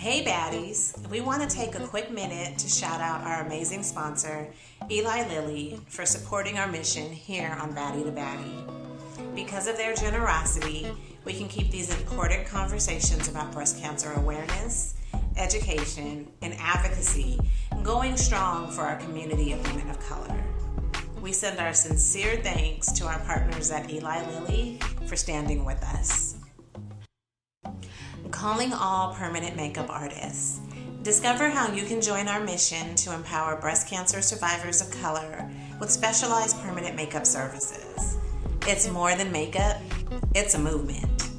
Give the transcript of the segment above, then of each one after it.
Hey Baddies, we want to take a quick minute to shout out our amazing sponsor, Eli Lilly, for supporting our mission here on Baddie to Baddie. Because of their generosity, we can keep these important conversations about breast cancer awareness, education, and advocacy going strong for our community of women of color. We send our sincere thanks to our partners at Eli Lilly for standing with us. Calling all permanent makeup artists. Discover how you can join our mission to empower breast cancer survivors of color with specialized permanent makeup services. It's more than makeup, it's a movement.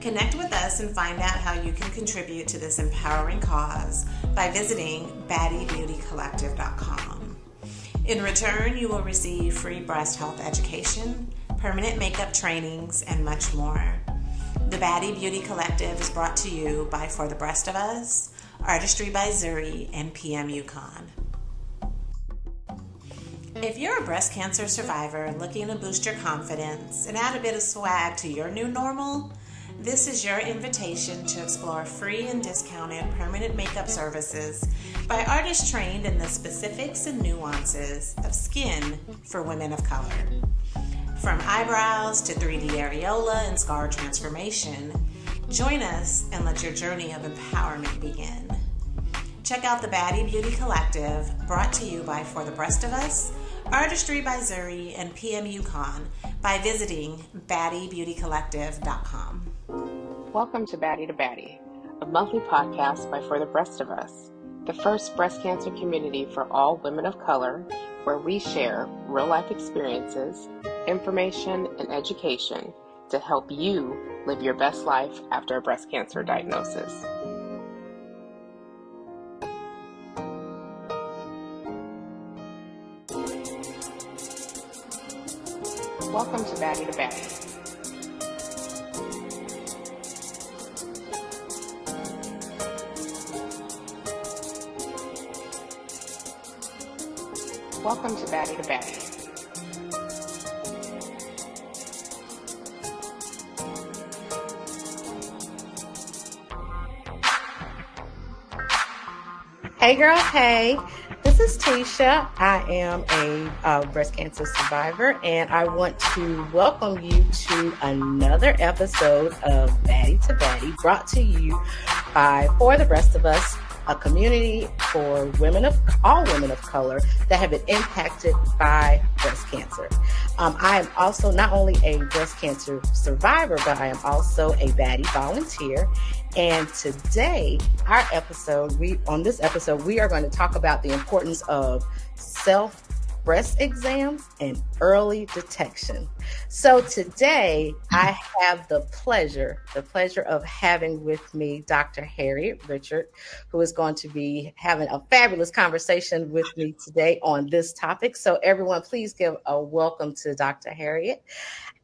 Connect with us and find out how you can contribute to this empowering cause by visiting baddiebeautycollective.com. In return, you will receive free breast health education, permanent makeup trainings, and much more. The Baddie Beauty Collective is brought to you by For the Breast of Us, Artistry by Zuri, and PM Yukon. If you're a breast cancer survivor looking to boost your confidence and add a bit of swag to your new normal, this is your invitation to explore free and discounted permanent makeup services by artists trained in the specifics and nuances of skin for women of color. From eyebrows to 3D areola and scar transformation, join us and let your journey of empowerment begin. Check out the Baddie Beauty Collective, brought to you by For the Breast of Us, Artistry by Zuri, and PM Yukon by visiting baddiebeautycollective.com. Welcome to Baddie to Baddie, a monthly podcast by For the Breast of Us, the first breast cancer community for all women of color, where we share real-life experiences, information, and education to help you live your best life after a breast cancer diagnosis. Welcome to Baddie to Baddie. Welcome to Baddie to Baddie. Hey girls, hey. This is Tisha. I am a breast cancer survivor, and I want to welcome you to another episode of Baddie to Baddie, brought to you by For the Breast of Us, a community for all women of color that have been impacted by breast cancer. I am also not only a breast cancer survivor, but I am also a Baddie volunteer. And today, on this episode, we are going to talk about the importance of breast exams and early detection. So today I have the pleasure of having with me Dr. Harriette Richard, who is going to be having a fabulous conversation with me today on this topic. So everyone, please give a welcome to Dr. Harriette.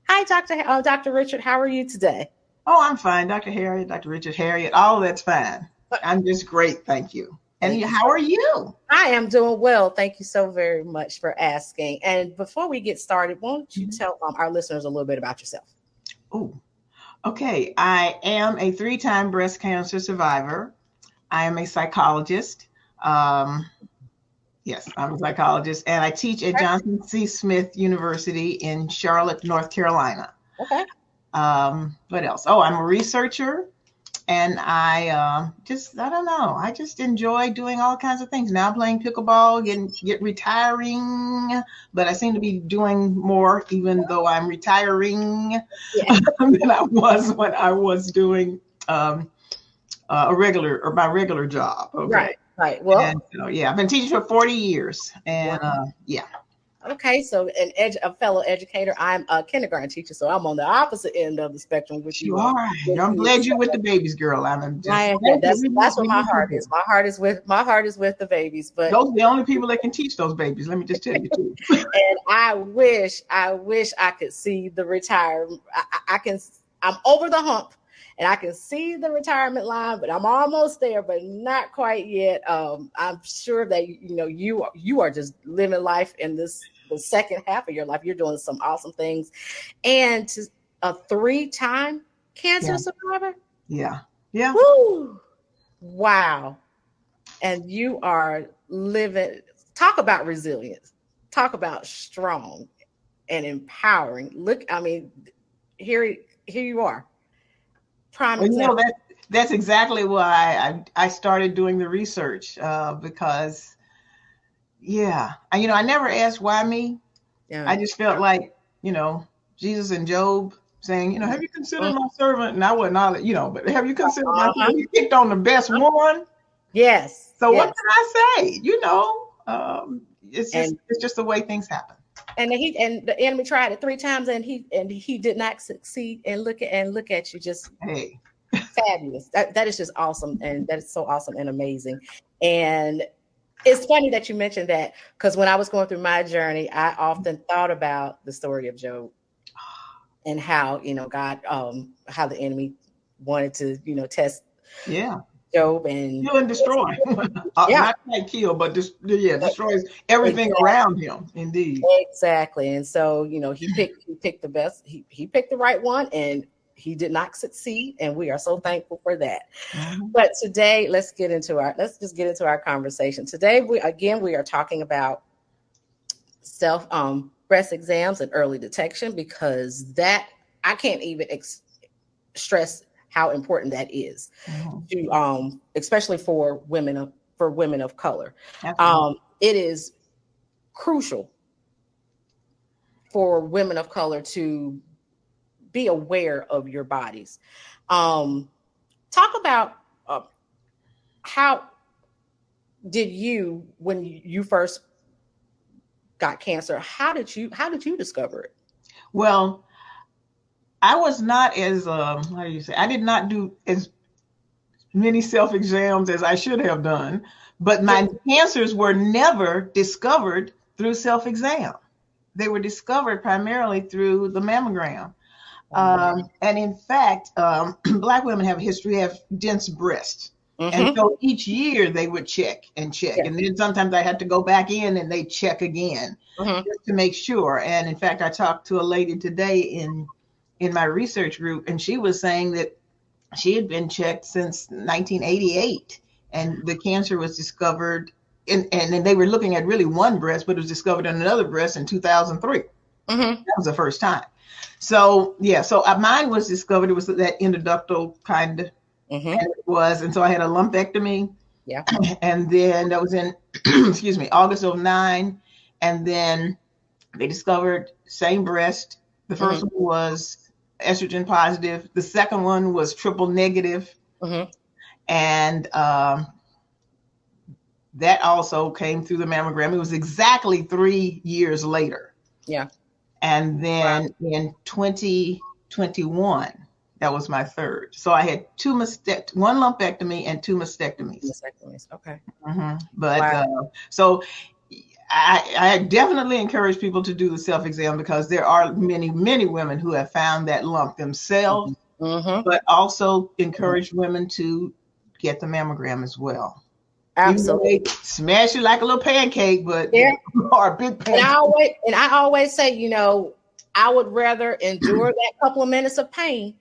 Hi, Dr. Richard. How are you today? Oh, I'm fine. Dr. Harriette, Dr. Richard, Harriette, all of that's fine. I'm just great. Thank you. And how are you? I am doing well. Thank you so very much for asking. And before we get started, won't you tell our listeners a little bit about yourself? Oh, okay. I am a 3-time breast cancer survivor. I am a psychologist. Yes, I'm a psychologist. And I teach at Johnson C. Smith University in Charlotte, North Carolina. Okay. What else? Oh, I'm a researcher. And I don't know. I just enjoy doing all kinds of things. Now I'm playing pickleball, get retiring, but I seem to be doing more, even though I'm retiring than I was when I was doing my regular job. Okay? Right. Well, and, I've been teaching for 40 years, and Okay, so a fellow educator. I'm a kindergarten teacher, so I'm on the opposite end of the spectrum with you. You are. I'm glad you're with the babies, girl. That's where my heart is. My heart is with the babies. But those are the only people that can teach those babies. Let me just tell you too. And I wish I could see the retirement. I'm over the hump. And I can see the retirement line, but I'm almost there, but not quite yet. I'm sure that you are just living life in the second half of your life. You're doing some awesome things, and to a 3-time cancer survivor. Yeah. Woo! Wow. And you are living, talk about resilience, talk about strong and empowering. Look, I mean, here you are. Prime Well, example. that's exactly why I started doing the research, because, yeah, I never asked why me. Yeah. I just felt like, Jesus and Job saying, have you considered my servant? And I wasn't all that, but have you considered my servant? He picked on the best one. Yes. So yes. what can I say? It's just the way things happen. And the enemy tried it 3 times, and he did not succeed. And look at you, just hey, fabulous. That is just awesome, and that is so awesome and amazing. And it's funny that you mentioned that, because when I was going through my journey, I often thought about the story of Job and how God, how the enemy wanted to test Job and kill and destroy. Not quite kill, but destroys everything around him. Indeed. Exactly. And so, he picked the best. He picked the right one, and he did not succeed. And we are so thankful for that. Mm-hmm. But today, let's just get into our conversation. Today, we are talking about self breast exams and early detection, because that I can't even stress how important that is, to especially for women of color. It is crucial for women of color to be aware of your bodies. Talk about how did you, when you first got cancer, how did you discover it? Well, I was not as I did not do as many self-exams as I should have done, but my cancers were never discovered through self-exam. They were discovered primarily through the mammogram. And in fact, Black women have a history of dense breasts. Mm-hmm. And so each year they would check. And then sometimes I had to go back in and they check again, just to make sure. And in fact, I talked to a lady today in my research group, and she was saying that she had been checked since 1988, and the cancer was discovered and then they were looking at really one breast, but it was discovered in another breast in 2003. That was the first time. So mine was discovered. It was that endoductal kind of, and it was, and so I had a lumpectomy. Yeah. And then that was in, August of 2009. And then they discovered same breast. The first one was estrogen positive. The second one was triple negative. And that also came through the mammogram. It was exactly 3 years later. Yeah. And then in 2021, that was my third. So I had one lumpectomy and 2 mastectomies. Okay. But so I definitely encourage people to do the self-exam, because there are many, many women who have found that lump themselves, but also encourage women to get the mammogram as well. Absolutely. They smash you like a little pancake, but or a big pancake. And I always say, I would rather endure that couple of minutes of pain.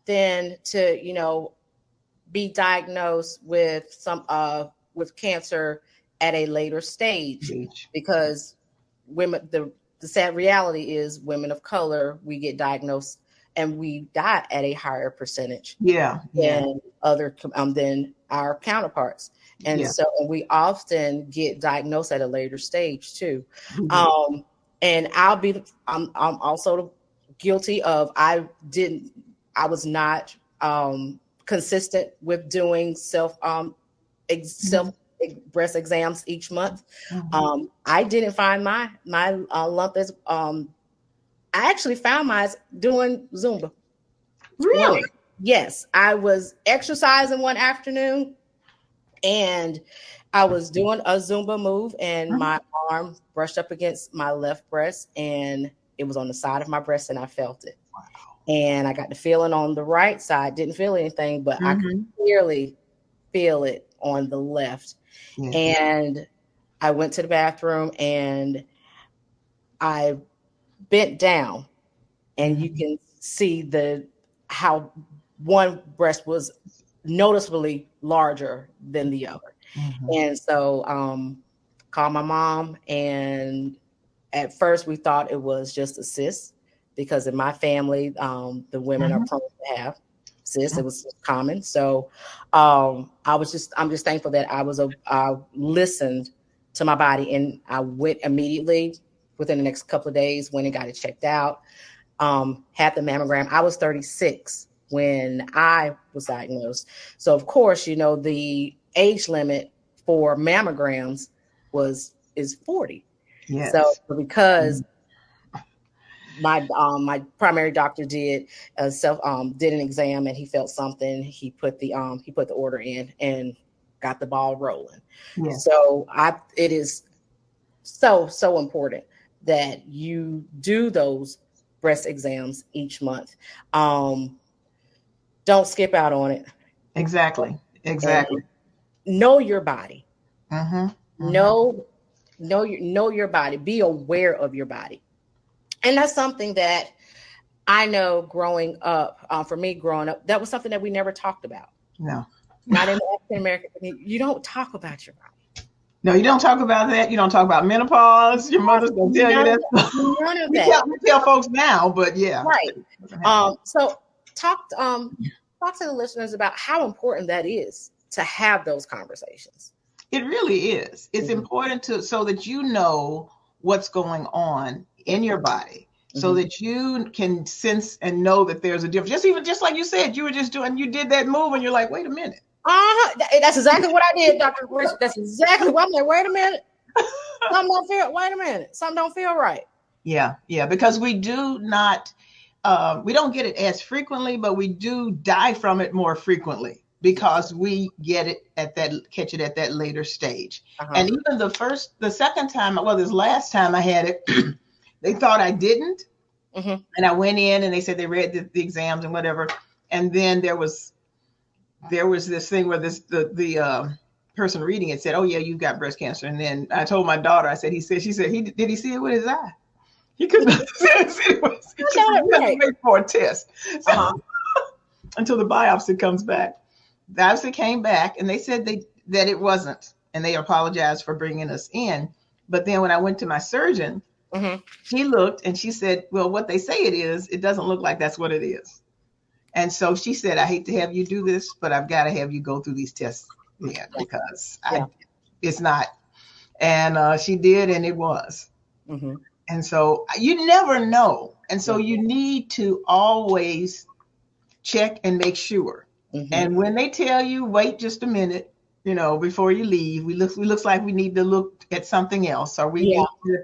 Than to, be diagnosed with with cancer at a later stage. Because women, the sad reality is, women of color, we get diagnosed and we die at a higher percentage than than our counterparts. And so we often get diagnosed at a later stage too. And I'm also guilty of, I was not consistent with doing self breast exams each month. I didn't find my lump as I actually found mine doing Zumba. Really? Yes, I was exercising one afternoon, and I was doing a Zumba move, and my arm brushed up against my left breast, and it was on the side of my breast, and I felt it. Wow. And I got the feeling on the right side, didn't feel anything, but I could clearly feel it on the left. Yeah. And I went to the bathroom and I bent down, and you can see how one breast was noticeably larger than the other. And so called my mom, and at first we thought it was just a cyst, because in my family, the women are prone to have cysts. It was common. So I'm just thankful that I listened to my body, and I went immediately within the next couple of days, went and got it checked out. Had the mammogram. I was 36 when I was diagnosed. So of course, the age limit for mammograms is 40. Yes. So because my primary doctor did an exam, and he felt something, he put the order in and got the ball rolling. Yes. So it is so important that you do those breast exams each month. Don't skip out on it. Exactly. And know your body. Know your body. Be aware of your body. And that's something that I know growing up, for me growing up, that was something that we never talked about. No. Not in the African American community. You don't talk about your body. No, you don't talk about that. You don't talk about menopause. Your mother's going to tell you that. None of that. We tell folks now, but yeah. Right. So talk to the listeners about how important that is to have those conversations. It really is. It's important so that you know what's going on in your body, so that you can sense and know that there's a difference. Just like you said, you did that move, and you're like, wait a minute. That's exactly what I did, Dr. Richard. That's exactly what I'm like. Wait a minute. Something don't feel right. Yeah, because we do not, we don't get it as frequently, but we do die from it more frequently, because we catch it at that later stage. And even the second time, this last time I had it, they thought I didn't. And I went in, and they said they read the exams and whatever. And then there was this thing where the person reading it said, "Oh yeah, you've got breast cancer." And then I told my daughter, she said, did he see it with his eye? He couldn't see it. Wait for a test until the biopsy comes back. The biopsy came back, and they said that it wasn't, and they apologized for bringing us in. But then when I went to my surgeon, she looked, and she said, "Well, what they say it is, it doesn't look like that's what it is." And so she said, "I hate to have you do this, but I've got to have you go through these tests because it's not." And she did, and it was. And so you never know. And so you need to always check and make sure. And when they tell you, wait just a minute, before you leave, we looks like we need to look at something else, or we need to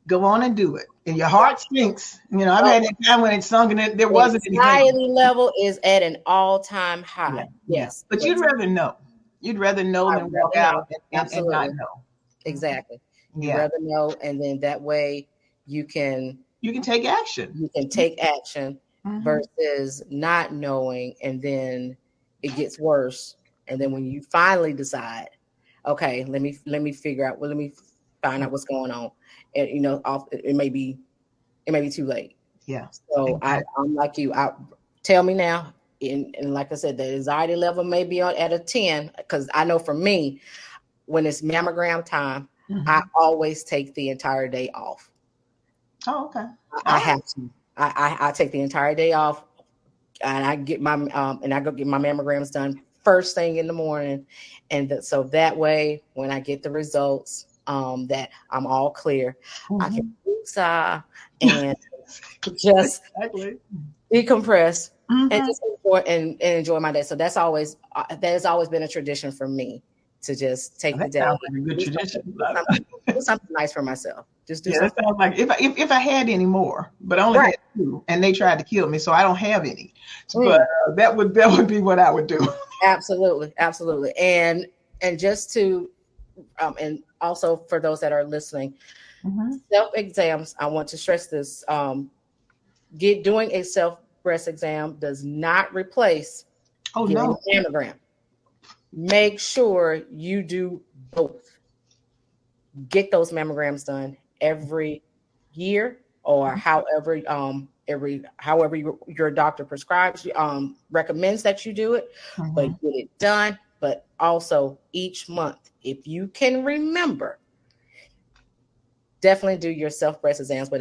go on and do it. And your heart sinks. I've had that time when it sunk and there wasn't anything. Anxiety level is at an all-time high. Yes. But you'd rather know. You'd rather know than walk out and not know. Exactly. You'd rather know, and then that way you can take action. You can take action versus not knowing, and then it gets worse. And then when you finally decide, okay, let me figure out. Well, let me find out what's going on. And it may be too late. Yeah. So exactly. I'm like you. Tell me now. And like I said, the anxiety level may be at a 10, because I know for me, when it's mammogram time, I always take the entire day off. Oh, okay. I have to. I take the entire day off, and I get my I go get my mammograms done first thing in the morning, and so that way when I get the results, that I'm all clear, I can and just decompress and just enjoy my day. So that has always been a tradition for me, to just take the day. Sounds like a good tradition. Do something nice for myself. Just do something. That sounds like if I had any more, but I only had 2, and they tried to kill me, so I don't have any. But that would be what I would do. Absolutely. And just to and also for those that are listening, self-exams, I want to stress this. Doing a self-breast exam does not replace getting a mammogram. Make sure you do both. Get those mammograms done every year, or however however your doctor prescribes, recommends that you do it, but get it done. But also each month, if you can remember, definitely do your self breast exams, but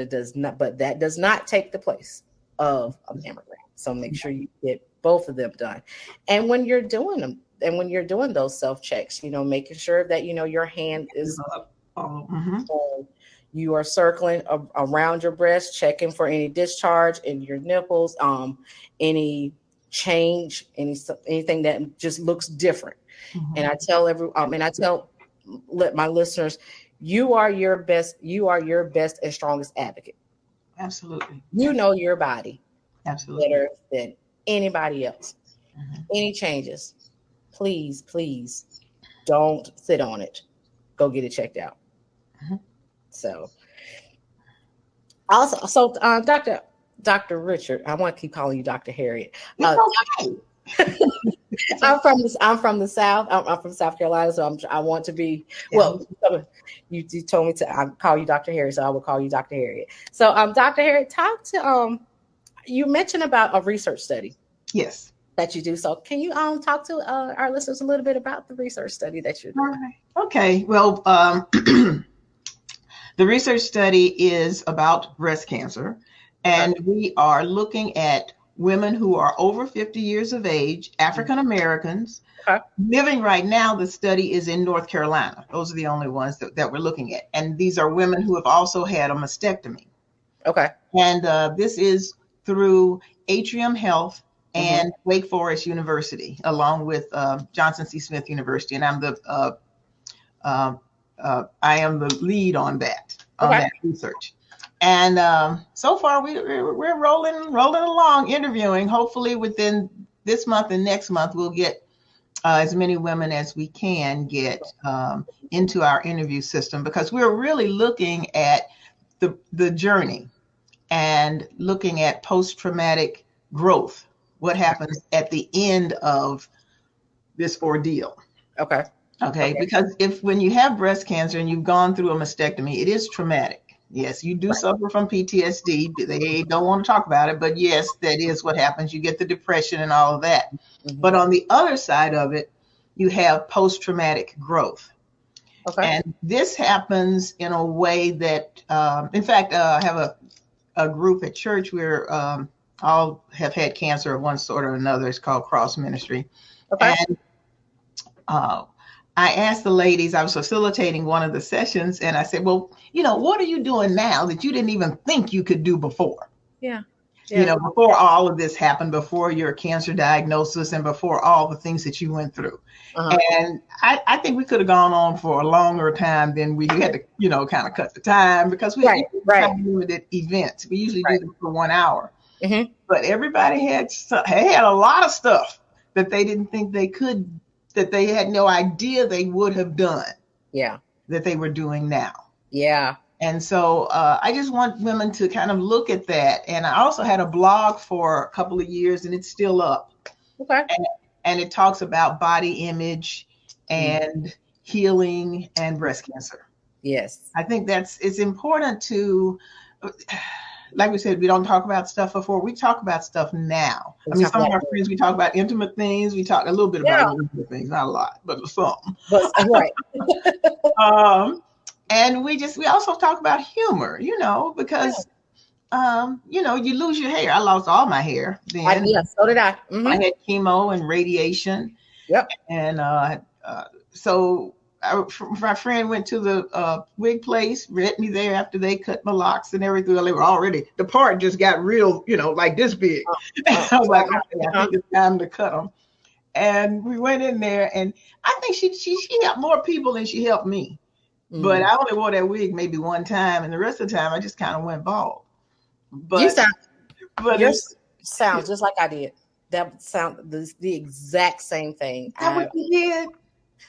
that does not take the place of a mammogram. So make sure you get both of them done. And when you're doing them, and when you're doing those self checks, making sure that your hand is you are circling around your breast, checking for any discharge in your nipples, any change, anything that just looks different. And I tell my listeners, you are your best and strongest advocate. Absolutely. You know your body absolutely better than anybody else. Any changes, please don't sit on it. Go get it checked out. So also, Dr. Richard, I want to keep calling you Dr. Harriette. Okay. I'm from the South. I'm from South Carolina, so I want to be. Well, you told me to call you Dr. Harriette, so I will call you Dr. Harriette. So, Dr. Harriette, talk to you mentioned about a research study. Yes. That you do. So, can you talk to our listeners a little bit about the research study that you're doing? Right. Okay. Well, the research study is about breast cancer, and we are looking at women who are over 50 years of age, African Americans, living right now. The study is in North Carolina. Those are the only ones that we're looking at. And these are women who have also had a mastectomy. Okay. And this is through Atrium Health and Wake Forest University, along with Johnson C. Smith University. And I am the lead on that research. And so far, we're rolling along, interviewing. Hopefully, within this month and next month, we'll get as many women as we can get into our interview system, because we're really looking at the journey and looking at post-traumatic growth. What happens at the end of this ordeal? Okay. Because when you have breast cancer and you've gone through a mastectomy, it is traumatic. Yes, you do suffer from PTSD. They don't want to talk about it, but yes, that is what happens. You get the depression and all of that. But on the other side of it, you have post-traumatic growth. And this happens in a way that, in fact, I have a group at church where all have had cancer of one sort or another. It's called Cross Ministry. And I asked the ladies, I was facilitating one of the sessions, and I said, well, what are you doing now that you didn't even think you could do before? Before all of this happened, before your cancer diagnosis and before all the things that you went through. And I think we could have gone on for a longer time than we had to, kind of cut the time, because we had limited events. We usually do them for 1 hour. But everybody had a lot of stuff that they didn't think they could, that they had no idea they would have done. That they were doing now. And so I just want women to kind of look at that. And I also had a blog for a couple of years, and it's still up. And it talks about body image and healing and breast cancer. I think it's important to, like we said, we don't talk about stuff before. We talk about stuff now. I mean, some of our friends, we talk about intimate things. We talk a little bit about intimate things, not a lot, but some. And we also talk about humor, because, you lose your hair. I lost all my hair then. So did I. I had chemo and radiation. And so my friend went to the wig place, met me there after they cut my locks and everything. They were already, the part just got real, like this big. I was like, okay, I think it's time to cut them. And we went in there, and I think she helped more people than she helped me. But I only wore that wig maybe one time, and the rest of the time I just kind of went bald. But you sound just like I did. That sound the exact same thing. Is that what you did?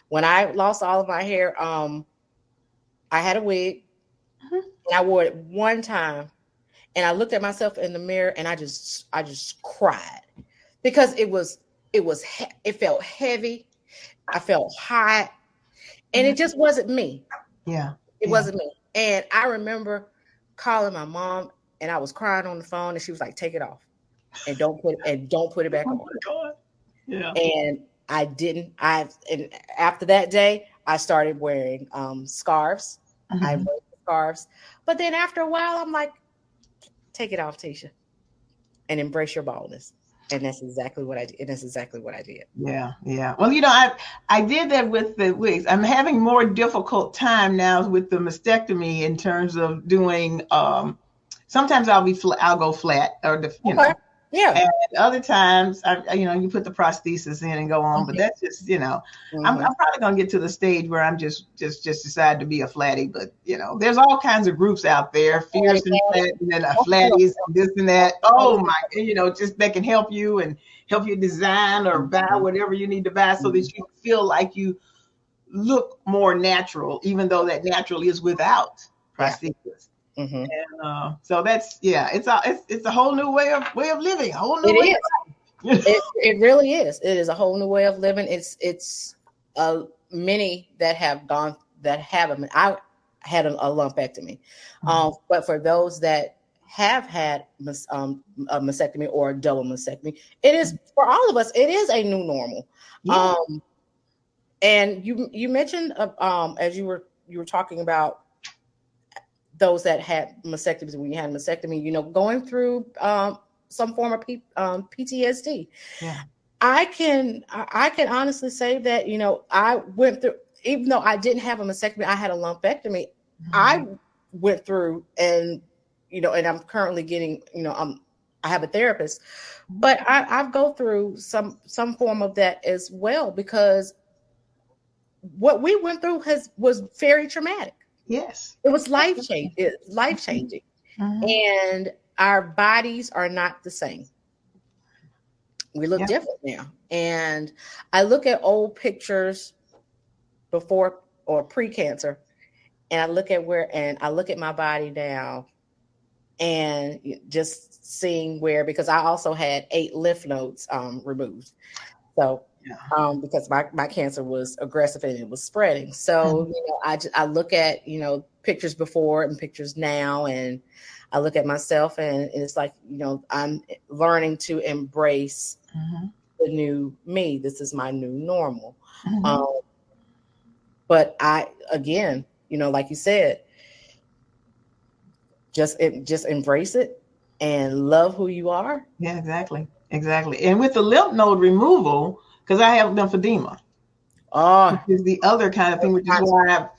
When I lost all of my hair, I had a wig, and I wore it one time, and I looked at myself in the mirror, and I just cried, because it felt heavy, I felt hot, and it just wasn't me. It wasn't me. And I remember calling my mom and I was crying on the phone, and she was like, "Take it off, and don't put it back Oh on." my God. Yeah. And I didn't. And after that day, I started wearing scarves. I Mhm. wore scarves, but then after a while, I'm like, "Take it off, Tisha, and embrace your baldness." And that's exactly what I did. And that's exactly what I did. Yeah, yeah. Well, I did that with the wigs. I'm having more difficult time now with the mastectomy in terms of doing. Sometimes I'll go flat, or Okay. Yeah. and other times you put the prosthesis in and go on. But that's just I'm probably gonna get to the stage where I'm just decide to be a flatty. But there's all kinds of groups out there, fierce and flat, and then flatties and this and that. Oh my, just that can help you and help you design or buy whatever you need to buy so that you feel like you look more natural, even though that natural is without prosthesis. Mm-hmm. And so that's it's a whole new way of living, a whole new It way is. of life. It really is. It is a whole new way of living. It's many that have gone that have them. I had a lumpectomy, but for those that have had a mastectomy or a double mastectomy, it is for all of us. It is a new normal. Yeah. And you mentioned as you were talking about those that had mastectomies, when you had a mastectomy, going through some form of PTSD. Yeah. I can honestly say that, I went through, even though I didn't have a mastectomy, I had a lumpectomy. I went through and I'm currently getting, I have a therapist, but I go through some form of that as well, because what we went through was very traumatic. Yes. It was life changing. And our bodies are not the same. We look different now. And I look at old pictures before or pre-cancer, and I look at my body now, and just seeing because I also had 8 lymph nodes removed. So because my cancer was aggressive and it was spreading. So, I look at, pictures before and pictures now, and I look at myself, and it's like, I'm learning to embrace the new me. This is my new normal. But again, like you said, just embrace it and love who you are. Yeah, exactly. And with the lymph node removal, because I have lymphedema, which is the other kind of thing, which is why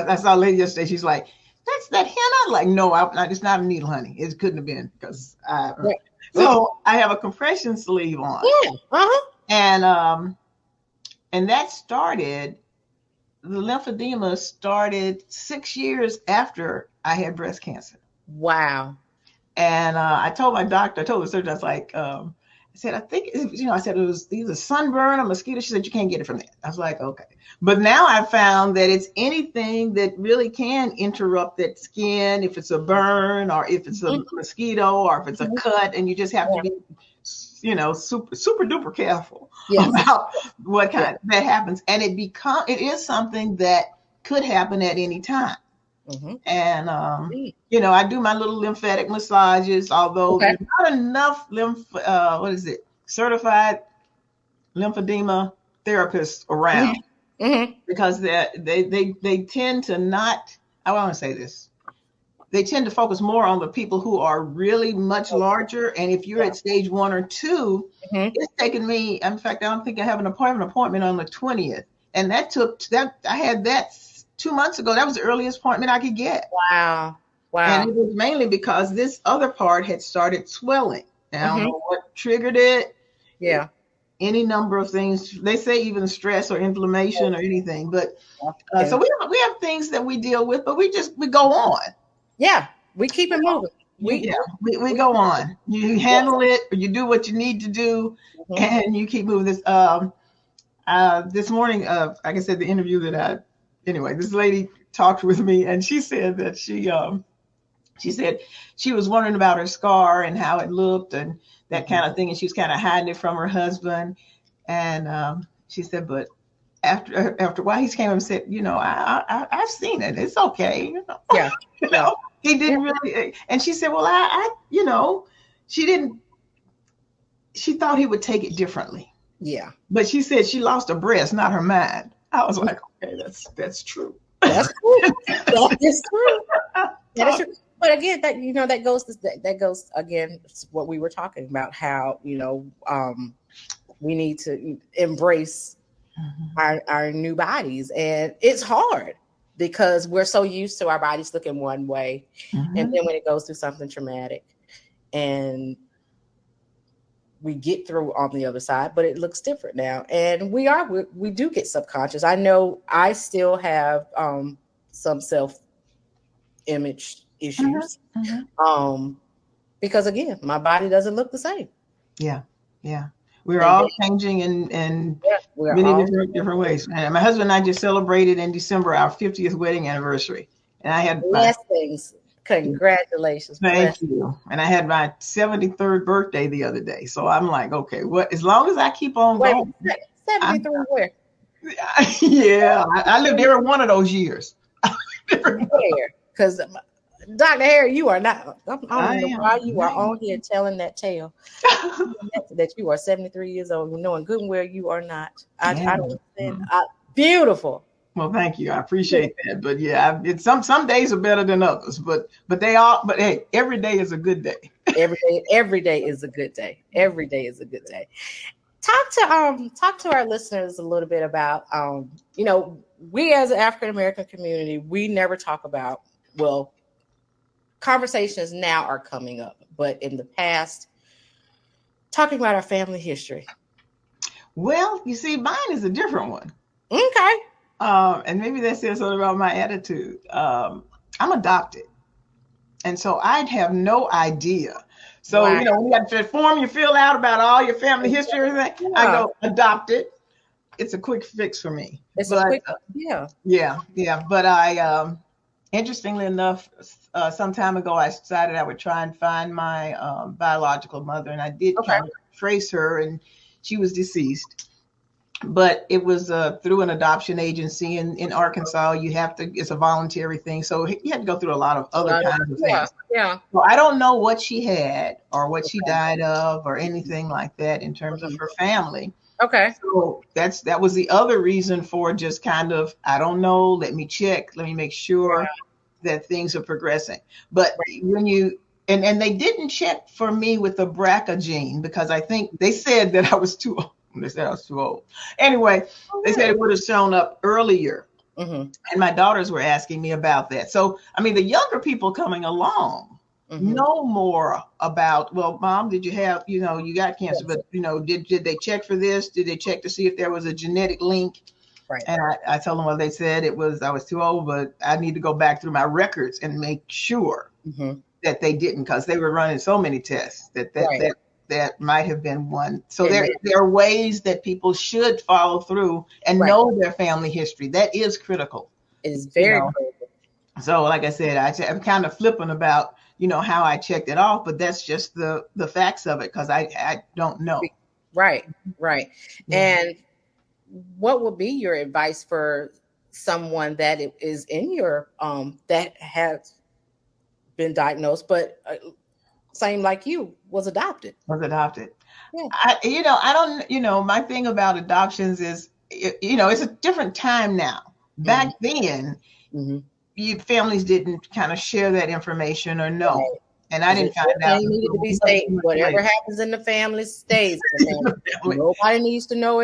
I saw a lady yesterday. She's like, "That's that henna." Like, no, it's not a needle, honey. It couldn't have been, because so I have a compression sleeve on. And that started. The lymphedema started 6 years after I had breast cancer. Wow. And I told my doctor, I told the surgeon, I was like, I said, I think, I said it was either sunburn or mosquito. She said, you can't get it from that. I was like, okay. But now I found that it's anything that really can interrupt that skin, if it's a burn or if it's a mosquito or if it's a cut, and you just have to be, super duper careful about what kind that happens. And it is something that could happen at any time. And, I do my little lymphatic massages, although there's not enough certified lymphedema therapists around, because they tend to not, I want to say this, they tend to focus more on the people who are really much larger. And if you're at stage 1 or 2, it's taken me, in fact, I don't think I have an appointment on the 20th. And I had that 2 months ago. That was the earliest appointment I could get. Wow. And it was mainly because this other part had started swelling. Now, I don't know what triggered it. Yeah. Any number of things. They say even stress or inflammation or anything. But so we have things that we deal with, but we go on. Yeah. We keep it moving. We go on. You handle it, or you do what you need to do, and you keep moving. This morning, like I said, the interview this lady talked with me, and she said that she said she was wondering about her scar and how it looked and that kind of thing, and she was kind of hiding it from her husband. And she said, but after a while, he came and said, I've seen it. It's okay. He didn't really. And she said, well, she thought he would take it differently. Yeah. But she said she lost her breast, not her mind. I was like, okay, that's true. That's true. That is true. That is true. But again, that goes again what we were talking about, how we need to embrace our new bodies, and it's hard because we're so used to our bodies looking one way, and then when it goes through something traumatic, and we get through on the other side, but it looks different now, and we do get subconscious. I know I still have some self-image issues, because again, my body doesn't look the same. Yeah. We're all changing in many different ways. And my husband and I just celebrated in December our 50th wedding anniversary, and I had blessings. Congratulations. Thank you. And I had my 73rd birthday the other day. So I'm like, okay, as long as I keep on going. 73 where? Yeah, I lived every one of those years. Because Dr. Harry, you are not. I don't know why you are on here telling that tale that you are 73 years old, knowing good and well you are not. I don't understand. Beautiful. Well, thank you. I appreciate that. But yeah, some days are better than others. But hey, every day is a good day. Every day is a good day. Every day is a good day. Talk to our listeners a little bit about we as an African American community, we never talk about, well, conversations now are coming up, but in the past, talking about our family history. Well, you see, mine is a different one. Okay. And maybe that says something about my attitude. I'm adopted. And so I'd have no idea. So, when you have to form you fill out about all your family history and everything, I go adopted. It's a quick fix for me. Yeah. But I, interestingly enough, some time ago, I decided I would try and find my biological mother, and I did kind of trace her, and she was deceased. But it was through an adoption agency in Arkansas. It's a voluntary thing. So you had to go through a lot of other kinds of things. Yeah. So I don't know what she had or what she died of or anything like that in terms of her family. Okay. So that was the other reason for just kind of, I don't know, let me check, let me make sure that things are progressing. But when you, and they didn't check for me with the BRCA gene because I think they said that I was too old. They said I was too old. Anyway, they said it would have shown up earlier. And my daughters were asking me about that. So, I mean, the younger people coming along know more about, well, Mom, did you have, you got cancer, but, did they check for this? Did they check to see if there was a genetic link? Right. And I told them, well, they said I was too old, but I need to go back through my records and make sure that they didn't, because they were running so many tests that might have been one. So there are ways that people should follow through and know their family history. That is critical. It is very critical. So like I said, I'm kind of flippant about, how I checked it off, but that's just the facts of it, because I don't know. Right. And what would be your advice for someone that is in your, that has been diagnosed, but same like you, was adopted. Yeah. I don't, my thing about adoptions is, it's a different time now. Back then, families didn't kind of share that information or know. Right. And I didn't find out. Needed to be safe. Whatever happens in the family stays in the family. Nobody needs to know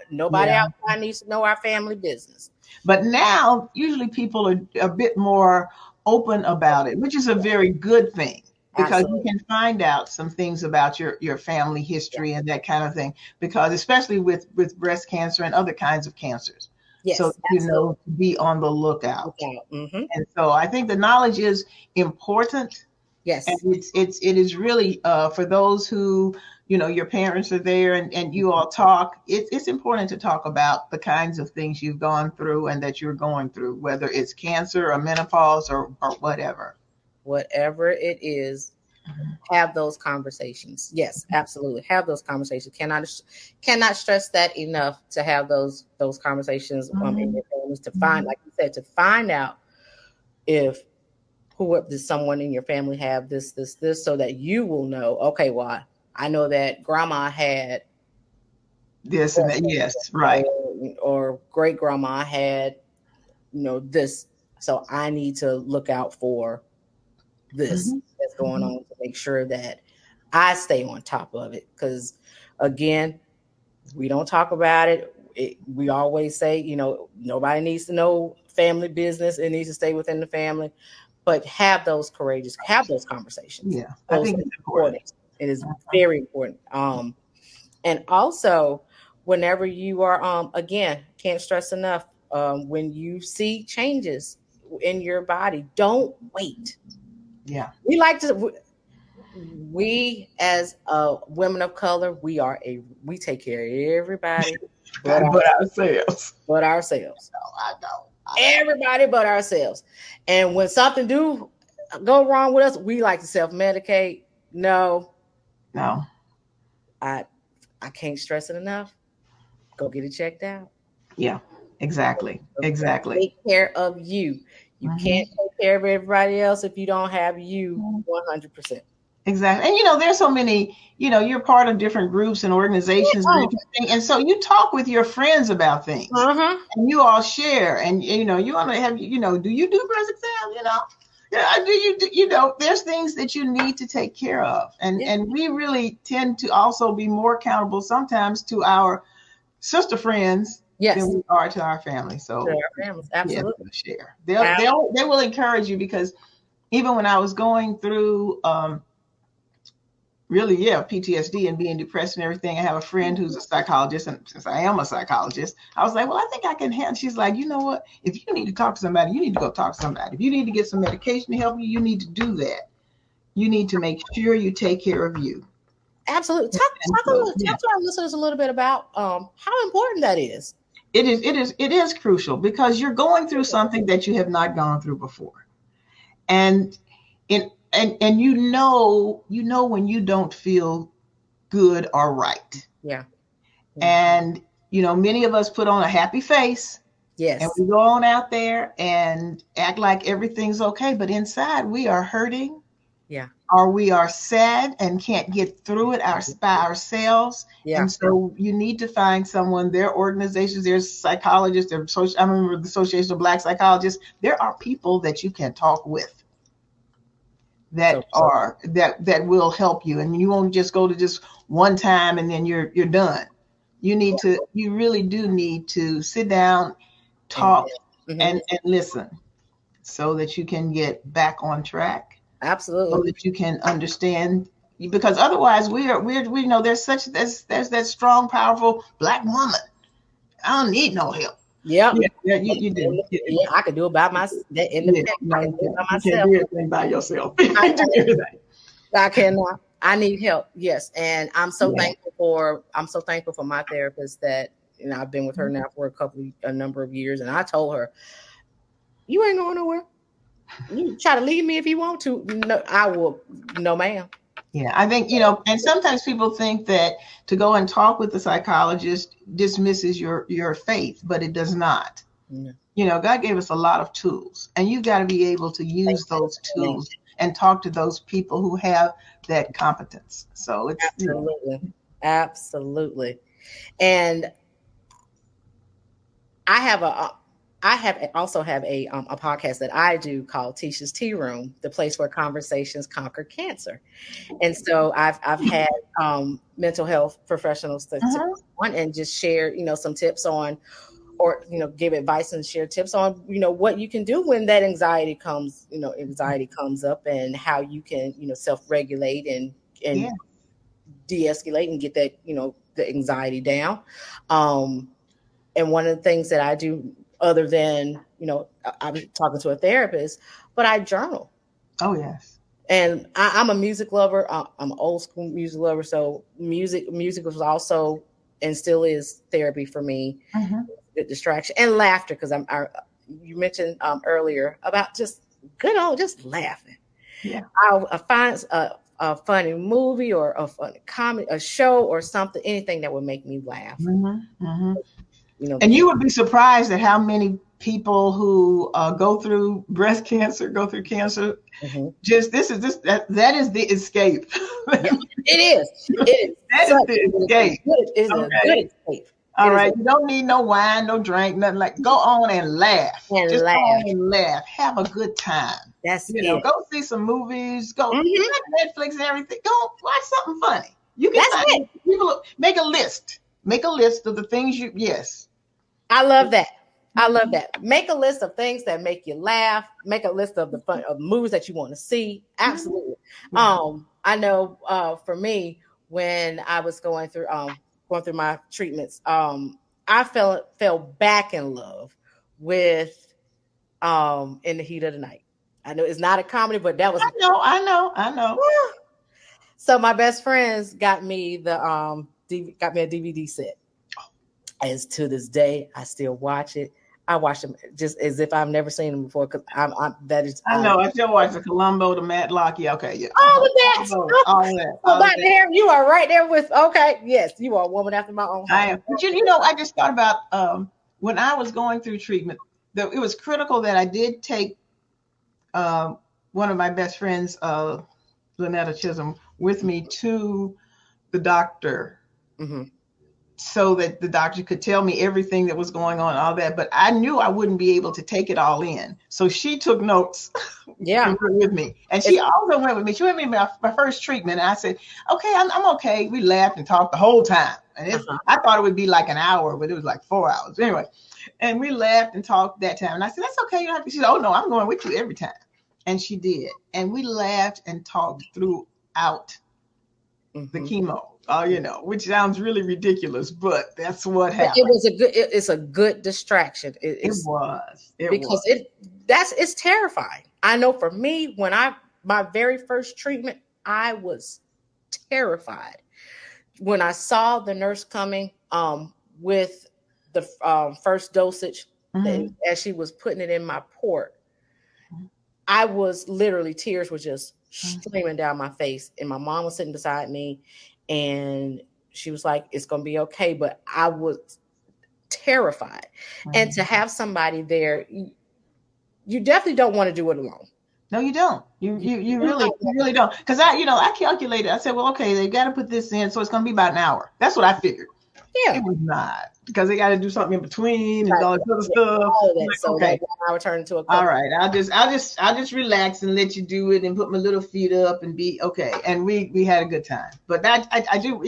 nobody outside needs to know our family business. But now, usually people are a bit more open about it, which is a very good thing. Because you can find out some things about your family history and that kind of thing, because especially with breast cancer and other kinds of cancers. Yes, so, be on the lookout. And so I think the knowledge is important. Yes. And it is really for those who, your parents are there and you all talk. It's important to talk about the kinds of things you've gone through and that you're going through, whether it's cancer or menopause or whatever. Whatever it is, have those conversations. Yes, absolutely. Have those conversations. Cannot stress that enough, to have those conversations in your families, to find, like you said, to find out if who does someone in your family have this, so that you will know, okay, well, I know that grandma had this and that. Yes, right. Or great grandma had, this. So I need to look out for this that's going on to make sure that I stay on top of it. Because again, we don't talk about it. We always say, nobody needs to know family business. It needs to stay within the family. But have those conversations. Yeah, I think it's important. It is very important. And also, whenever you are, again, can't stress enough, when you see changes in your body, don't wait. Yeah. We as women of color, we take care of everybody but ourselves. But ourselves. No, I know. Everybody but ourselves. And when something do go wrong with us, we like to self-medicate. No. I can't stress it enough. Go get it checked out. Yeah, exactly. Take care of you. You can't take care of everybody else if you don't have you 100%. Exactly. And there's so many, you're part of different groups and organizations, and so you talk with your friends about things, and you all share, and you want to have, do you do breast exam? Do you there's things that you need to take care of, and we really tend to also be more accountable sometimes to our sister friends than we are to our family. So to our families, absolutely. Share. They will encourage you, because even when I was going through PTSD and being depressed and everything, I have a friend who's a psychologist, and since I am a psychologist, I was like, well, I think I can handle. She's like, you know what? If you need to talk to somebody, you need to go talk to somebody. If you need to get some medication to help you, you need to do that. You need to make sure you take care of you. Absolutely. Talk to our listeners a little bit about how important that is. It is crucial, because you're going through something that you have not gone through before, and you know when you don't feel good or right. Yeah. And many of us put on a happy face. Yes. And we go on out there and act like everything's okay, but inside we are hurting. Yeah. Or we are sad and can't get through it by ourselves. Yeah. And so you need to find someone. There are organizations, there's psychologists, I remember the Association of Black Psychologists. There are people that you can talk with that will help you, and you won't just go to just one time and then you're done. You really do need to sit down, talk, and listen, so that you can get back on track. Absolutely. So that you can understand, because otherwise we know there's that strong, powerful Black woman. I don't need no help. Yep. Yeah, you do. Yeah, I could do it by myself. You can't do everything by yourself. I do everything. I cannot. I need help. Yes, and I'm so thankful for my therapist that I've been with her now for a number of years, and I told her, "You ain't going nowhere. You try to leave me if you want to. No, I will. No, ma'am." Yeah, I think, and sometimes people think that to go and talk with the psychologist dismisses your faith, but it does not. Yeah. God gave us a lot of tools, and you got to be able to use those tools and talk to those people who have that competence. So it's absolutely. And I also have a podcast that I do called Tisha's Tea Room, the place where conversations conquer cancer. And so I've had mental health professionals to on and just share, some tips on, or, give advice and share tips on, what you can do when that anxiety comes up, and how you can, self-regulate and de-escalate and get that, the anxiety down. And one of the things that I do, other than, I'm talking to a therapist, but I journal. Oh, yes. And I'm a music lover. I'm an old school music lover. So music was also and still is therapy for me. Good distraction and laughter, because you mentioned earlier about just good old just laughing. Yeah. I find a funny movie or a funny comedy, a show or something, anything that would make me laugh. And you would be surprised at how many people who go through breast cancer, go through cancer. Just that is the escape. Yeah, it is. It is. That is the escape. It is a good escape. All right. You don't need no wine, no drink, nothing like. Go on and laugh. Just go on and laugh. Have a good time. That's it. Go see some movies. Go Netflix and everything. Go watch something funny. You can find people. Make a list. Make a list of the things you. Yes. I love that. I love that. Make a list of things that make you laugh. Make a list of the fun of movies that you want to see. Absolutely. I know for me, when I was going through my treatments, I fell back in love with In the Heat of the Night. I know it's not a comedy, but that was I know. So my best friends got me a DVD set. As to this day, I still watch it. I watch them just as if I've never seen them before, because I know. I still watch the Columbo, the Matlock. Yeah, okay, yeah. All of that. All that. About there, you are right there with. Okay, yes, you are a woman after my own heart. I am. But I just thought about when I was going through treatment. It was critical that I did take one of my best friends, Lynetta Chisholm, with me to the doctor. So that the doctor could tell me everything that was going on, all that. But I knew I wouldn't be able to take it all in. So she took notes with me. And she also went with me. She went with me my first treatment. And I said, okay, I'm okay. We laughed and talked the whole time. And I thought it would be like an hour, but it was like 4 hours. Anyway, and we laughed and talked that time. And I said, that's okay. You don't have to. She said, oh, no, I'm going with you every time. And she did. And we laughed and talked throughout the chemo. Which sounds really ridiculous, but that's what happened. It's a good distraction. It was it's terrifying. I know for me, when my very first treatment, I was terrified when I saw the nurse coming with the first dosage as she was putting it in my port. I was literally, tears were just streaming down my face, and my mom was sitting beside me. And she was like, it's going to be okay. But I was terrified. And to have somebody there, you definitely don't want to do it alone. No, you don't. You really don't. Because I calculated. I said, well, okay, they got to put this in. So it's going to be about an hour. That's what I figured. Yeah. It was not, because they got to do something in between and all this other stuff. So okay, I would turn into a couple. All right, I'll just relax and let you do it and put my little feet up and be okay. And we had a good time. But I do.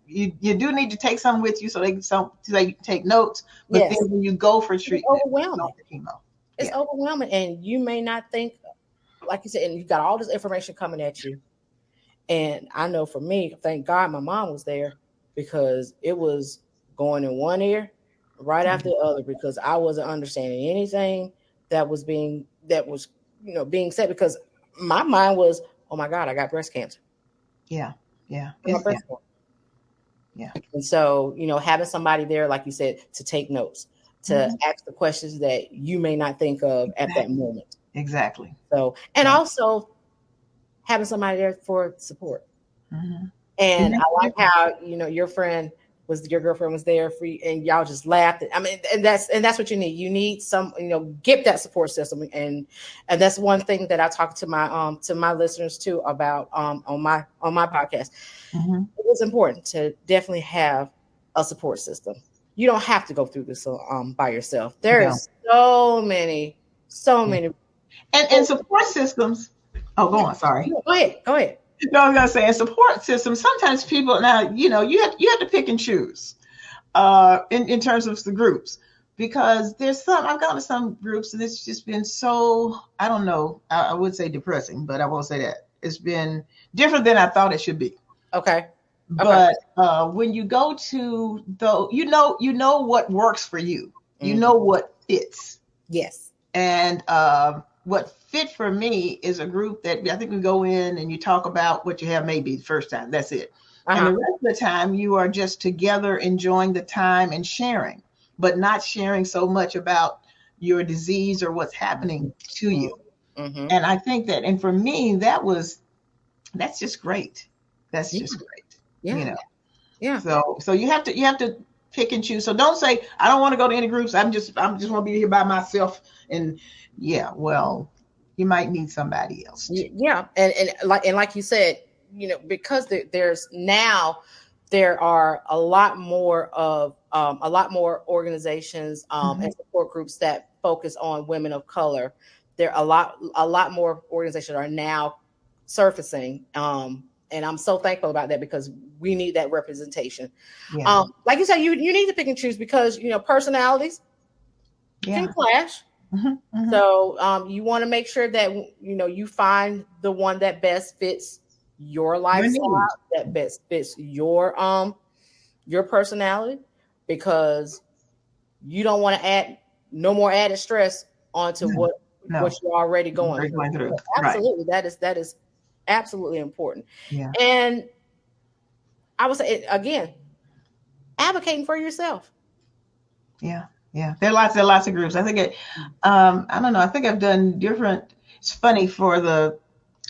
You do need to take some with you so they can take notes. But then when you go for treatment, it's overwhelming. It's overwhelming, and you may not think, like you said, and you got all this information coming at you. And I know for me, thank God my mom was there, because it was going in one ear right after the other, because I wasn't understanding anything that was being said, because my mind was, oh my God, I got breast cancer. Yeah. And so, having somebody there, like you said, to take notes, to ask the questions that you may not think of at that moment. Exactly. So, and also having somebody there for support. And I like how, your girlfriend was there for you, and y'all just laughed. I mean, and that's what you need. You need some, get that support system. And that's one thing that I talk to my listeners too about, on my podcast. It was important to definitely have a support system. You don't have to go through this by yourself. There's so many. And support systems. Oh, go on. Sorry. Go ahead. No, I was gonna say, a support system. Sometimes people now, you have to pick and choose, in terms of the groups, because I've gone to some groups and it's just been so, I don't know, I would say depressing, but I won't say that. It's been different than I thought it should be. Okay. But when you go to you know what works for you. You know what fits. Yes. And what fit for me is a group that I think we go in and you talk about what you have maybe the first time. That's it. And the rest of the time you are just together enjoying the time and sharing, but not sharing so much about your disease or what's happening to you. And I think that, and for me, that's just great. That's just great. Yeah. Yeah. So you have to pick and choose. So don't say, I don't want to go to any groups. I'm just want to be here by myself. And yeah, well, you might need somebody else too. Yeah. And like you said, because there are a lot more organizations and support groups that focus on women of color. There are a lot more organizations are now surfacing. And I'm so thankful about that because we need that representation. Yeah. Like you said, you need to pick and choose because, personalities can clash. So you want to make sure that, you find the one that best fits your lifestyle, that best fits your personality, because you don't want to add no more added stress onto what you're already going through. So absolutely. Right. That is absolutely important. Yeah. And I would say again, advocating for yourself. Yeah. Yeah. There are lots of groups. I think I don't know. I think I've done different. It's funny for the,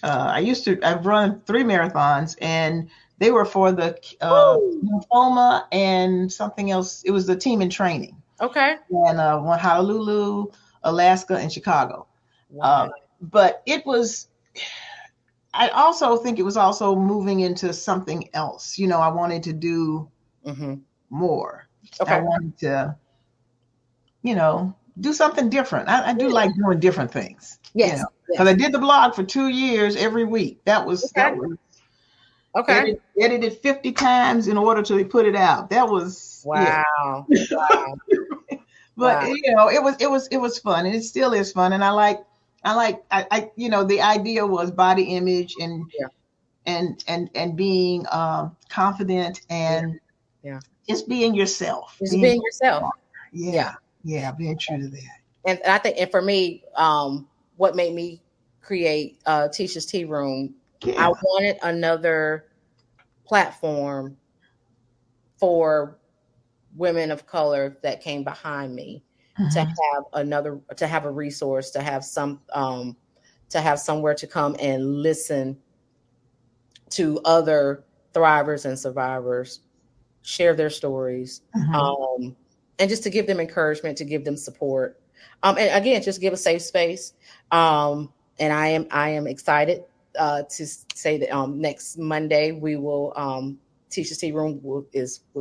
I've run 3 marathons and they were for the lymphoma and something else. It was the team in training. Okay. And one Honolulu, Alaska, and Chicago. Wow. But I also think it was also moving into something else. I wanted to do more. Okay. I wanted to, do something different. I do like doing different things. Yes. Because I did the blog for 2 years every week. That was okay. Edited 50 times in order to put it out. That was wow. Yeah. Wow. But it was fun, and it still is fun. And I the idea was body image and being confident and just being yourself. Being yourself. Yeah, being true to that. And I think, and for me, what made me create Tisha's Tea Room, I wanted another platform for women of color that came behind me to have a resource, to have somewhere to come and listen to other thrivers and survivors share their stories, and just to give them encouragement, to give them support, and again, just give a safe space. And I am excited to say that next Monday we will Tisha's Tea Room will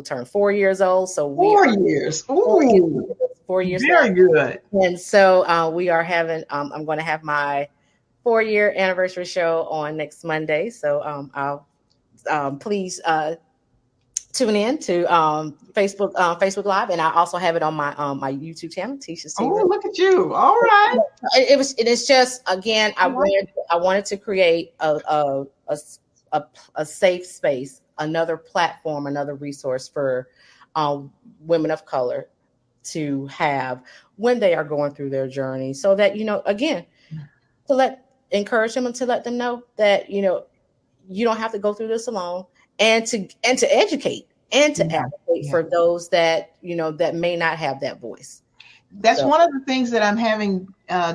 turn 4 years old. So 4 years. Ooh, 4 years. Very good. And so we are having. I'm going to have my 4-year anniversary show on next Monday. So I'll please tune in to Facebook Live, and I also have it on my YouTube channel, Tisha's Tea Room. Oh, look at you! All right. It's just, again, I wanted to create a safe space, another platform, another resource for women of color to have when they are going through their journey, so that, again, to encourage them and to let them know that, you don't have to go through this alone, and to educate and to advocate for those that, that may not have that voice. That's one of the things that I'm having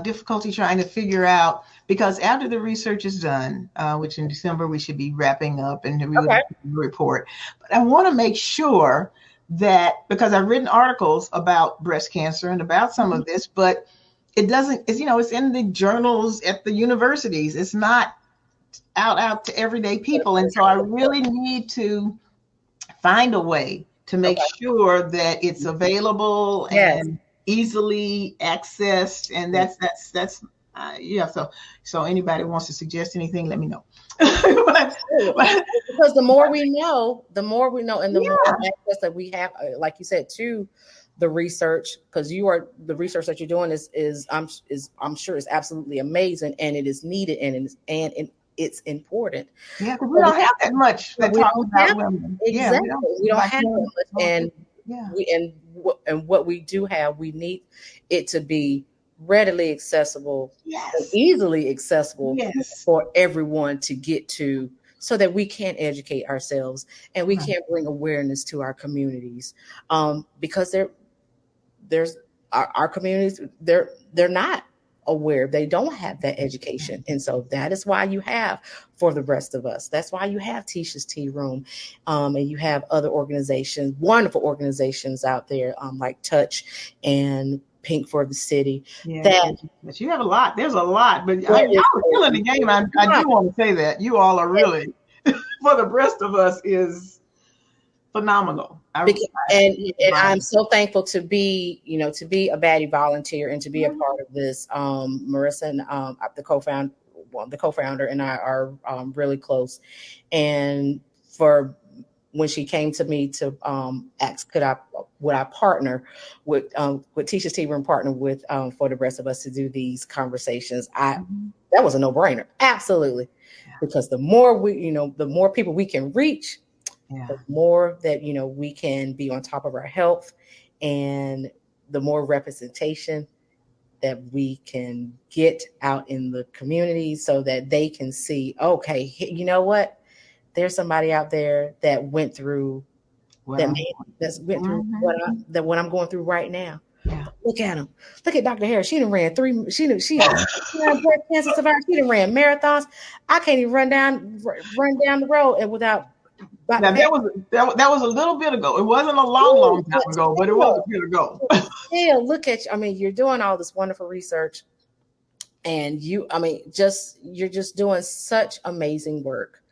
difficulty trying to figure out, because after the research is done, which in December we should be wrapping up and we will report. But I want to make sure that, because I've written articles about breast cancer and about some of this, but it's in the journals at the universities. It's not out to everyday people. And so I really need to find a way to make sure that it's available and easily accessed. And that's so anybody wants to suggest anything, let me know. Because the more we know, and the more access that we have, like you said, to the research, because the research that you're doing is I'm sure is absolutely amazing, and it is needed, and it's important. Yeah, because we don't have that much that talk about women. Exactly, we don't have that much, and what we do have, we need it to be readily accessible, easily accessible for everyone to get to, so that we can educate ourselves and we can bring awareness to our communities, because there's our communities, they're not aware. They don't have that education. And so that is why you have For the Rest of Us. That's why you have Tisha's Tea Room. And you have other organizations, wonderful organizations out there, like Touch and Pink for the City. Yeah, but you have a lot. There's a lot. But y'all are killing the game. I do want to say that. You all are really, For the Rest of Us is phenomenal. And I'm so thankful to be a Baddie volunteer and to be a part of this. Marissa and the co-founder and I are really close. And for when she came to me to ask, would I partner with Tisha's Tea Room, partner with For the Rest of Us to do these conversations, that was a no-brainer. Absolutely. Because the more the more people we can reach, the more that, we can be on top of our health, and the more representation that we can get out in the community so that they can see, okay, you know what? There's somebody out there that went through what I'm going through right now. Yeah. Look at him. Look at Dr. Harris. She done ran breast cancer survivor. She done ran marathons. I can't even run down the road and without. Now that was a little bit ago. It wasn't a long time ago, but it was a bit ago. Still, look at you. I mean, you're doing all this wonderful research, and you're just doing such amazing work.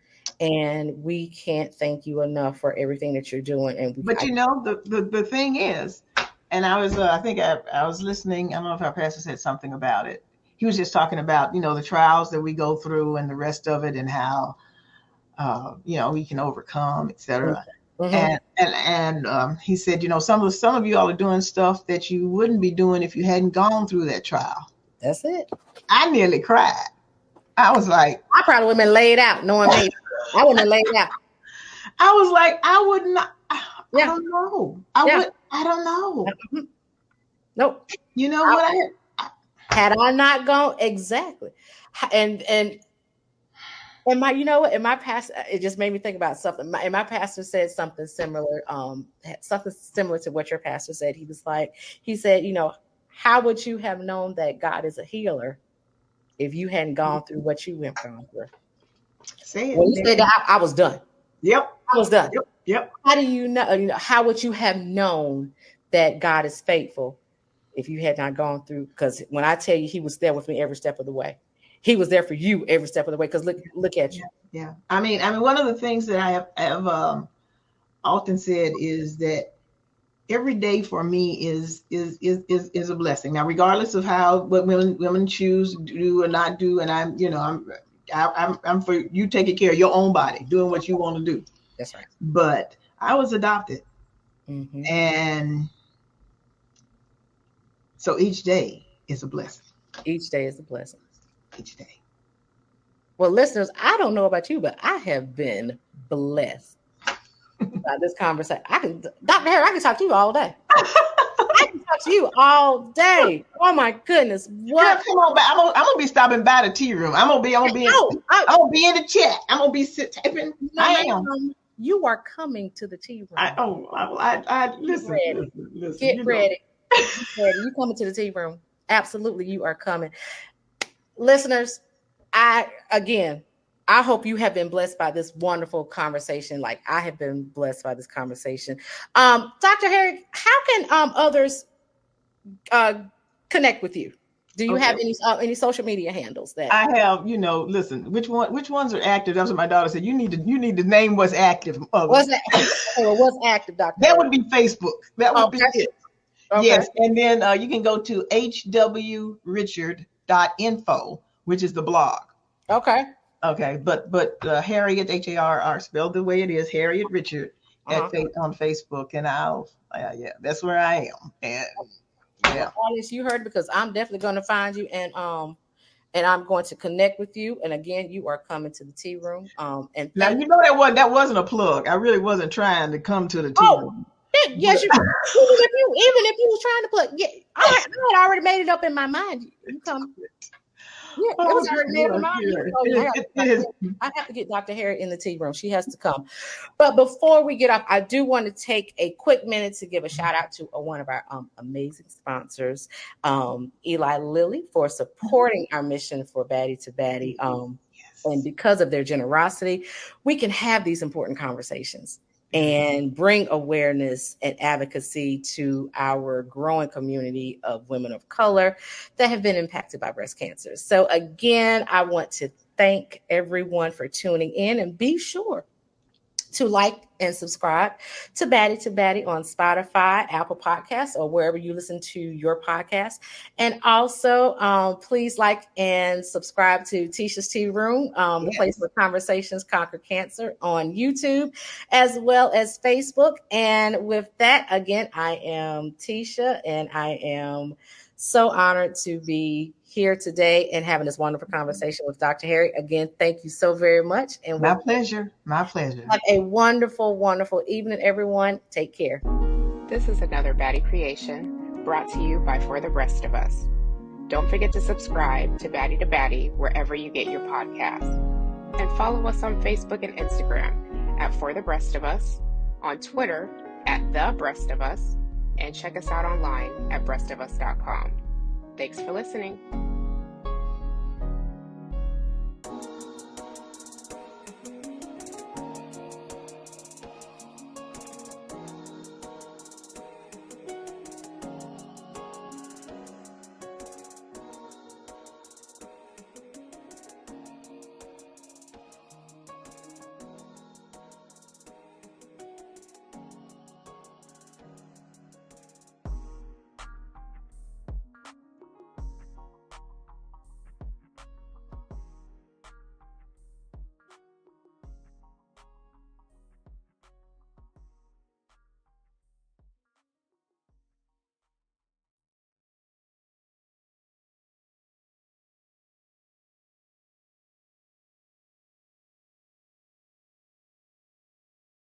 And we can't thank you enough for everything that you're doing. But the thing is, and I was I was listening. I don't know if our pastor said something about it. He was just talking about the trials that we go through and the rest of it, and how we can overcome, etc. And he said, some of you all are doing stuff that you wouldn't be doing if you hadn't gone through that trial. That's it. I nearly cried. I was like, I probably would have been laid out, knowing me. I wouldn't have laid out. I was like, I would not. I don't know. I don't know. Nope. You know what? Had I not gone exactly, and my, in my past, it just made me think about something. My pastor said something similar, to what your pastor said. He said, how would you have known that God is a healer if you hadn't gone through what you have gone through? Say it. When you said that, I was done. Yep. I was done. Yep. How do you know? How would you have known that God is faithful if you had not gone through? Because when I tell you, He was there with me every step of the way. He was there for you every step of the way. Because look at you. Yeah. I mean, one of the things that I have often said is that every day for me is a blessing. Now, regardless of what women choose to do or not do, and I'm for you taking care of your own body, doing what you want to do. That's right. But I was adopted, and so each day is a blessing. Each day is a blessing. Each day. Well, listeners, I don't know about you, but I have been blessed by this conversation. Dr. Harry, I can talk to you all day. I can talk to you all day. Oh my goodness! What? Come on, I'm gonna be stopping by the tea room. I'm gonna be in the chat. I'm gonna be typing. I am. You are coming to the tea room. I listen. Listen. Get ready. Get ready. You coming to the tea room? Absolutely, you are coming. Listeners, I hope you have been blessed by this wonderful conversation. Like I have been blessed by this conversation. Dr. Harriette, how can others connect with you? Do you have any social media handles that I have? Listen, which ones are active? That's what my daughter said. You need to name what's active. What's active, Dr. That would be Facebook. That would be it. Okay. Yes, and then you can go to hwrichard.info, which is the blog. Okay, but Harriette H-A-R-R spelled the way it is, Harriette Richard on Facebook, and that's where I am. And audience, you heard, because I'm definitely going to find you, and I'm going to connect with you. And again, you are coming to the tea room. And now that wasn't a plug. I really wasn't trying to come to the tea room. Yes, even if you was trying to plug, I had already made it up in my mind. You come. Yeah, that Oh, was already made look in mind. here. I It is. have to get Dr. Harriette in the tea room. She has to come. But before we get off, I do want to take a quick minute to give a shout out to one of our amazing sponsors, Eli Lilly, for supporting our mission for Baddie to Baddie. And because of their generosity, we can have these important conversations and bring awareness and advocacy to our growing community of women of color that have been impacted by breast cancer. So again, I want to thank everyone for tuning in, and be sure to like and subscribe to Baddie on Spotify, Apple Podcasts, or wherever you listen to your podcast. And also, please like and subscribe to Tisha's Tea Room, the place where conversations conquer cancer, on YouTube as well as Facebook. And with that, again, I am Tisha, and I am so honored to be here today and having this wonderful conversation with Dr. Harry. Again, thank you so very much. And my pleasure. My pleasure. Have a wonderful, wonderful evening, everyone. Take care. This is another Baddie creation brought to you by For the Rest of Us. Don't forget to subscribe to Baddie wherever you get your podcasts. And follow us on Facebook and Instagram at For the Breast of Us, on Twitter at The Breast of Us, and check us out online at breastofus.com. Thanks for listening.